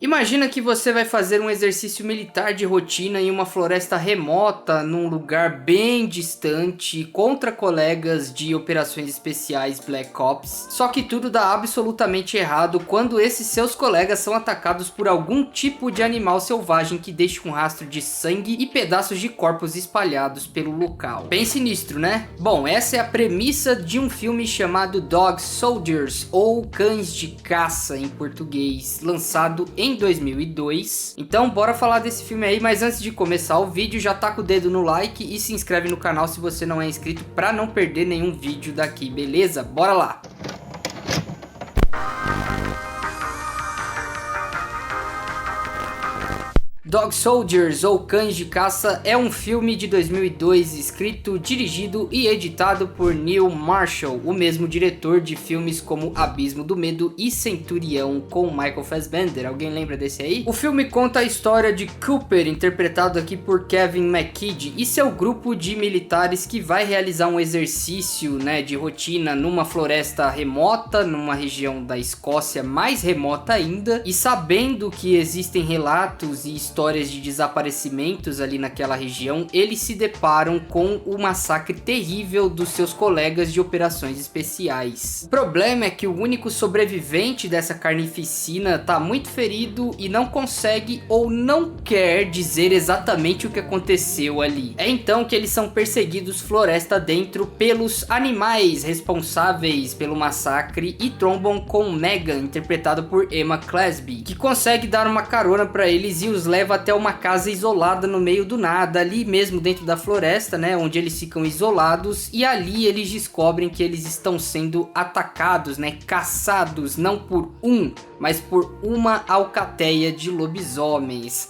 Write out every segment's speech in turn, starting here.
Imagina que você vai fazer um exercício militar de rotina em uma floresta remota, num lugar bem distante, contra colegas de operações especiais Black Ops. Só que tudo dá absolutamente errado quando esses seus colegas são atacados por algum tipo de animal selvagem que deixa um rastro de sangue e pedaços de corpos espalhados pelo local. Bem sinistro, né? Bom, essa é a premissa de um filme chamado Dog Soldiers, ou Cães de Caça em português, lançado em 2002. Então bora falar desse filme aí, mas antes de começar o vídeo já taca o dedo no like e se inscreve no canal se você não é inscrito para não perder nenhum vídeo daqui, beleza? Bora lá! Dog Soldiers, ou Cães de Caça, é um filme de 2002 escrito, dirigido e editado por Neil Marshall, o mesmo diretor de filmes como Abismo do Medo e Centurião com Michael Fassbender. Alguém lembra desse aí? O filme conta a história de Cooper, interpretado aqui por Kevin McKidd, e seu grupo de militares que vai realizar um exercício, de rotina numa floresta remota, numa região da Escócia mais remota ainda, e sabendo que existem relatos e histórias de desaparecimentos ali naquela região, eles se deparam com o massacre terrível dos seus colegas de operações especiais. O problema é que o único sobrevivente dessa carnificina tá muito ferido e não consegue ou não quer dizer exatamente o que aconteceu ali. É então que eles são perseguidos floresta dentro pelos animais responsáveis pelo massacre e trombam com Megan, interpretada por Emma Clasby, que consegue dar uma carona para eles e os leva até uma casa isolada no meio do nada, ali mesmo dentro da floresta, onde eles ficam isolados, e ali eles descobrem que eles estão sendo atacados, caçados, não por um, mas por uma alcateia de lobisomens.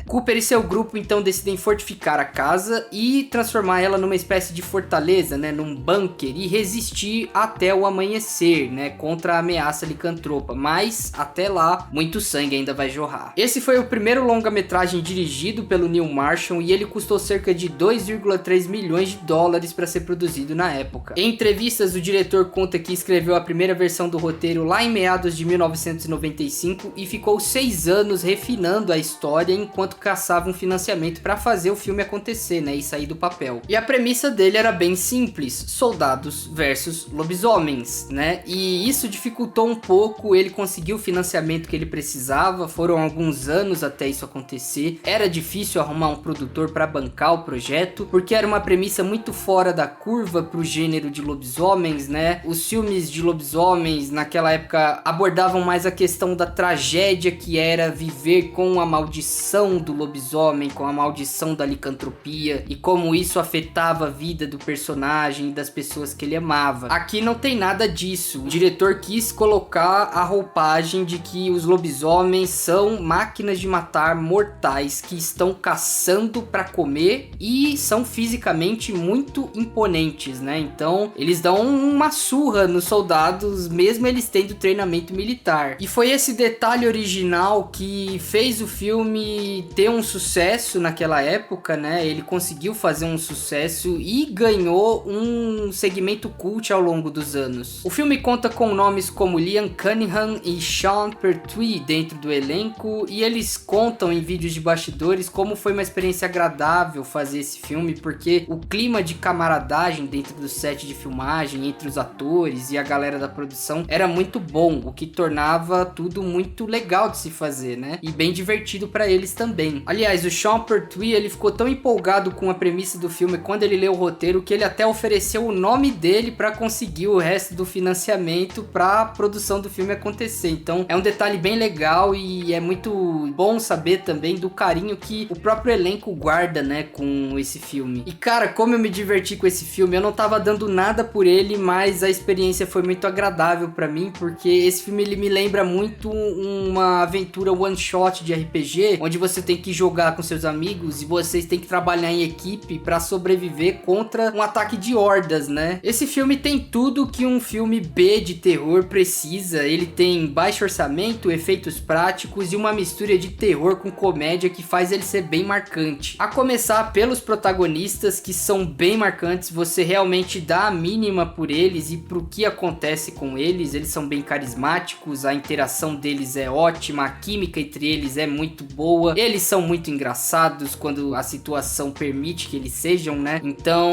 Cooper e seu grupo então decidem fortificar a casa e transformar ela numa espécie de fortaleza, num bunker, e resistir até o amanhecer, contra a ameaça licantropa, mas até lá muito sangue ainda vai jorrar. Esse foi o primeiro longa-metragem dirigido pelo Neil Marshall e ele custou cerca de 2,3 milhões de dólares para ser produzido na época. Em entrevistas, o diretor conta que escreveu a primeira versão do roteiro lá em meados de 1995 e ficou 6 anos refinando a história enquanto caçava um financiamento para fazer o filme acontecer, e sair do papel. E a premissa dele era bem simples: soldados versus lobisomens, E isso dificultou um pouco ele conseguir o financiamento que ele precisava. Foram alguns anos até isso acontecer. Era difícil arrumar um produtor para bancar o projeto, porque era uma premissa muito fora da curva pro gênero de lobisomens, Os filmes de lobisomens naquela época abordavam mais a questão da tragédia que era viver com a maldição do lobisomem, com a maldição da licantropia e como isso afetava a vida do personagem e das pessoas que ele amava. Aqui não tem nada disso. O diretor quis colocar a roupagem de que os lobisomens são máquinas de matar mortais que estão caçando para comer e são fisicamente muito imponentes, Então eles dão uma surra nos soldados, mesmo eles tendo treinamento militar. E foi esse detalhe original que fez o filme ter um sucesso naquela época, Ele conseguiu fazer um sucesso e ganhou um segmento cult ao longo dos anos. O filme conta com nomes como Liam Cunningham e Sean Pertwee dentro do elenco, e eles contam em vídeos de bastidores como foi uma experiência agradável fazer esse filme, porque o clima de camaradagem dentro do set de filmagem entre os atores e a galera da produção era muito bom, o que tornava tudo muito legal de se fazer, E bem divertido para eles também. Aliás, o Sean Pertwee, ele ficou tão empolgado com a premissa do filme quando ele leu o roteiro que ele até ofereceu o nome dele para conseguir o resto do financiamento para a produção do filme acontecer. Então é um detalhe bem legal e é muito bom saber também do carinho que o próprio elenco guarda, com esse filme. E cara, como eu me diverti com esse filme, eu não tava dando nada por ele, mas a experiência foi muito agradável para mim, porque esse filme ele me lembra muito uma aventura one shot de RPG, onde você tem que jogar com seus amigos e vocês têm que trabalhar em equipe para sobreviver contra um ataque de hordas, Esse filme tem tudo que um filme B de terror precisa. Ele tem baixo orçamento, efeitos práticos e uma mistura de terror com comédia que faz ele ser bem marcante. A começar pelos protagonistas, que são bem marcantes, você realmente dá a mínima por eles e pro que acontece com eles. Eles são bem carismáticos cômicos, a interação deles é ótima, a química entre eles é muito boa, eles são muito engraçados quando a situação permite que eles sejam, né? Então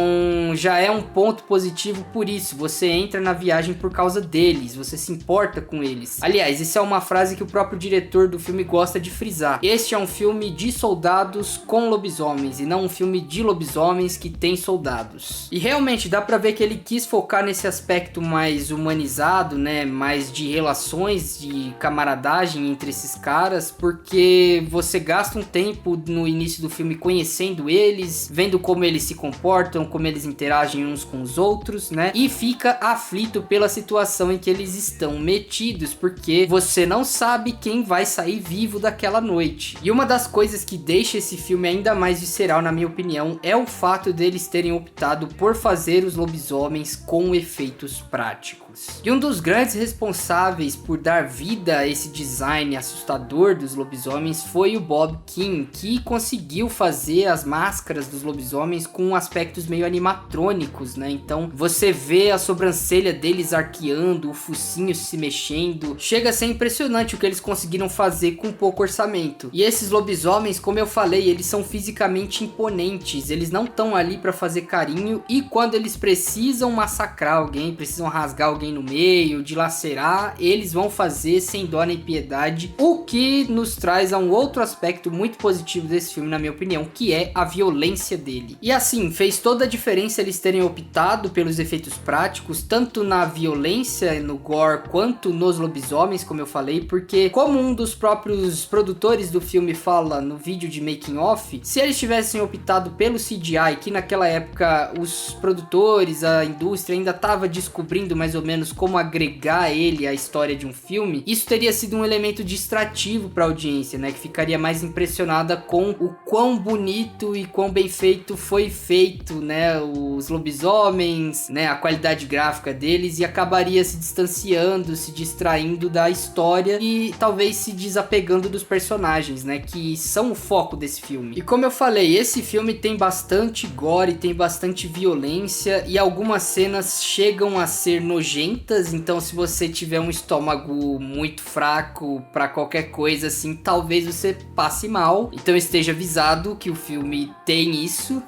já é um ponto positivo por isso, você entra na viagem por causa deles, você se importa com eles. Aliás, isso é uma frase que o próprio diretor do filme gosta de frisar. Este é um filme de soldados com lobisomens e não um filme de lobisomens que tem soldados. E realmente dá pra ver que ele quis focar nesse aspecto mais humanizado, né, mais de relações, de camaradagem entre esses caras, porque você gasta um tempo no início do filme conhecendo eles, vendo como eles se comportam, como eles interagem uns com os outros, né, e fica aflito pela situação em que eles estão metidos, porque você não sabe quem vai sair vivo daquela noite. E uma das coisas que deixa esse filme ainda mais visceral, na minha opinião, é o fato deles terem optado por fazer os lobisomens com efeitos práticos. E um dos grandes responsáveis por dar vida a esse design assustador dos lobisomens foi o Bob Kane, que conseguiu fazer as máscaras dos lobisomens com aspectos meio animatrônicos, né? Então você vê a sobrancelha deles arqueando, o focinho se mexendo. Chega a ser impressionante o que eles conseguiram fazer com pouco orçamento. E esses lobisomens, como eu falei, eles são fisicamente imponentes, eles não estão ali para fazer carinho, e quando eles precisam massacrar alguém, precisam rasgar alguém no meio, dilacerar, eles vão fazer sem dó nem piedade, o que nos traz a um outro aspecto muito positivo desse filme, na minha opinião, que é a violência dele. E assim, fez toda a diferença eles terem optado pelos efeitos práticos, tanto na violência, no gore, quanto nos lobisomens, como eu falei, porque como um dos próprios produtores do filme fala no vídeo de making off, se eles tivessem optado pelo CGI, que naquela época os produtores, a indústria ainda estava descobrindo mais ou menos como agregar ele à história de um filme, isso teria sido um elemento distrativo para a audiência, né, que ficaria mais impressionada com o quão bonito e quão bem feito foi feito, né, os lobisomens, né, a qualidade gráfica deles, e acabaria se distanciando, se distraindo da história e talvez se desapegando dos personagens, né, que são o foco desse filme. E como eu falei, esse filme tem bastante gore, tem bastante violência, e algumas cenas chegam a ser nojentas, então se você tiver um estômago muito fraco pra qualquer coisa assim, talvez você passe mal, então esteja avisado que o filme tem isso.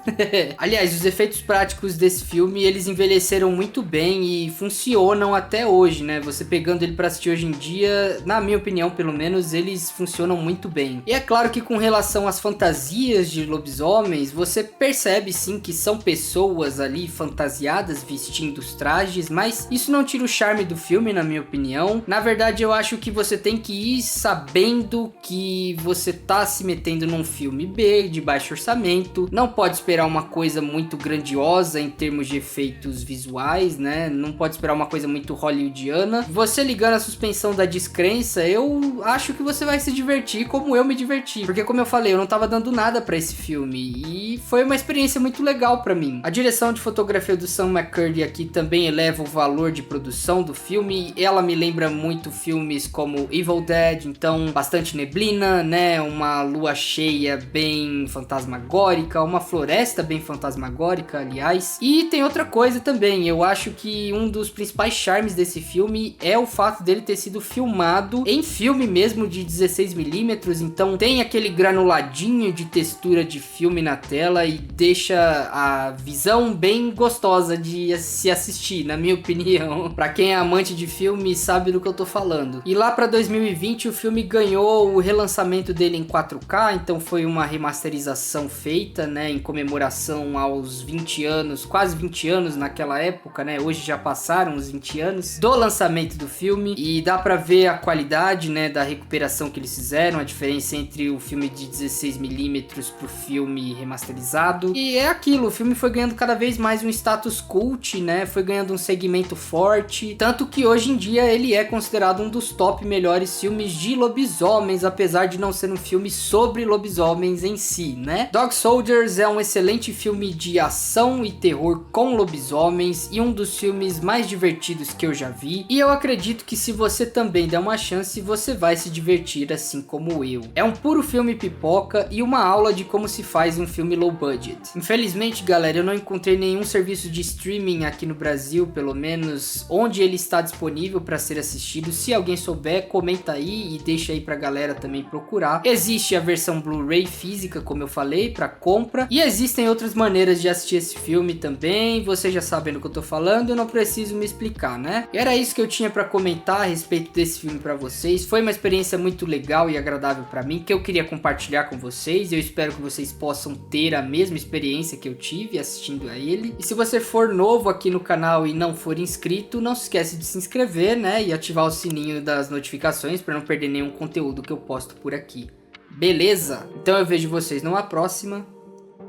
Aliás, os efeitos práticos desse filme, eles envelheceram muito bem e funcionam até hoje, né, você pegando ele pra assistir hoje em dia, na minha opinião pelo menos, eles funcionam muito bem. E é claro que com relação às fantasias de lobisomens, você percebe sim que são pessoas ali fantasiadas vestindo os trajes, mas isso não tira o charme do filme, na minha opinião. Na verdade, eu acho que você tem que ir sabendo que você tá se metendo num filme B, de baixo orçamento, não pode esperar uma coisa muito grandiosa em termos de efeitos visuais, né, não pode esperar uma coisa muito hollywoodiana. Você ligando a suspensão da descrença, eu acho que você vai se divertir como eu me diverti, porque como eu falei, eu não tava dando nada pra esse filme, e foi uma experiência muito legal pra mim. A direção de fotografia do Sam McCurdy aqui também eleva o valor de produção do filme, ela me lembra muito filmes como Evil Dead, então bastante neblina, né, uma lua cheia bem fantasmagórica, uma floresta bem fantasmagórica, aliás. E tem outra coisa também, eu acho que um dos principais charmes desse filme é o fato dele ter sido filmado em filme mesmo de 16mm, então tem aquele granuladinho de textura de filme na tela e deixa a visão bem gostosa de se assistir, na minha opinião. Pra quem é amante de filme sabe do que eu tô falando. E lá pra 2020 o filme ganhou o relançamento dele em 4K, então foi uma remasterização feita, né, em comemoração aos 20 anos, quase 20 anos naquela época, né, hoje já passaram os 20 anos do lançamento do filme, e dá pra ver a qualidade, né, da recuperação que eles fizeram, a diferença entre o filme de 16mm pro filme remasterizado. E é aquilo, o filme foi ganhando cada vez mais um status cult, né, foi ganhando um segmento forte, tanto que hoje em dia ele é considerado um dos top melhores filmes de lobisomens, apesar de não ser um filme sobre lobisomens em si, né. Dog Soldiers é um excelente filme de ação e terror com lobisomens, e um dos filmes mais divertidos que eu já vi, e eu acredito que se você também der uma chance, você vai se divertir assim como eu. É um puro filme pipoca e uma aula de como se faz um filme low budget. Infelizmente, galera, eu não encontrei nenhum serviço de streaming aqui no Brasil, pelo menos cinemas, onde ele está disponível para ser assistido. Se alguém souber, comenta aí e deixa aí pra galera também procurar. Existe a versão Blu-ray física, como eu falei, para compra, e existem outras maneiras de assistir esse filme também. Vocês já sabem do que eu tô falando, eu não preciso me explicar, né? E era isso que eu tinha para comentar a respeito desse filme para vocês. Foi uma experiência muito legal e agradável para mim, que eu queria compartilhar com vocês. Eu espero que vocês possam ter a mesma experiência que eu tive assistindo a ele. E se você for novo aqui no canal e não for inscrito, não se esquece de se inscrever, né? E ativar o sininho das notificações para não perder nenhum conteúdo que eu posto por aqui. Beleza? Então eu vejo vocês numa próxima,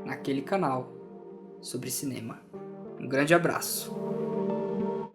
naquele canal sobre cinema. Um grande abraço.